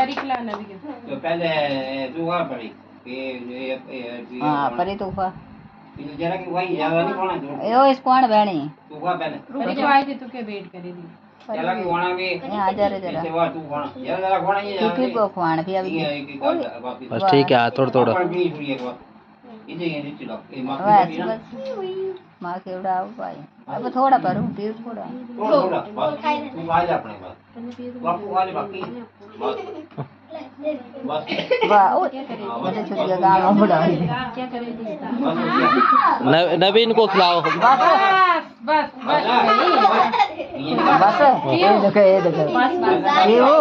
परी खिलाना भी तो पहले तू वहाँ पड़ी हाँ परी तो हुआ जरा कि वही ज्यादा नहीं खाना यो इस कौन बहनी तू वहाँ पहले परी तो आई थी तो के वेट करेगी जरा कि खाना भी यहाँ जरा जरा सेवा तू खाना जरा खाना ये फिर को खुआन भी अभी बस ठीक है थोड़ा थोड़ा इधर ये नीचे लो ये माँ बस बस माँ के उड़ा भाई अब थोड़ा पर फिर थोड़ा थोड़ा बस तू खा जा अपने पास बापू खा ले बाकी बस बस वाह ओ मुझे छुट्टियां गाँव में बुढ़ा क्या करेगी नवीन को खिलाओ बस बस बस बस ये देखो ये वो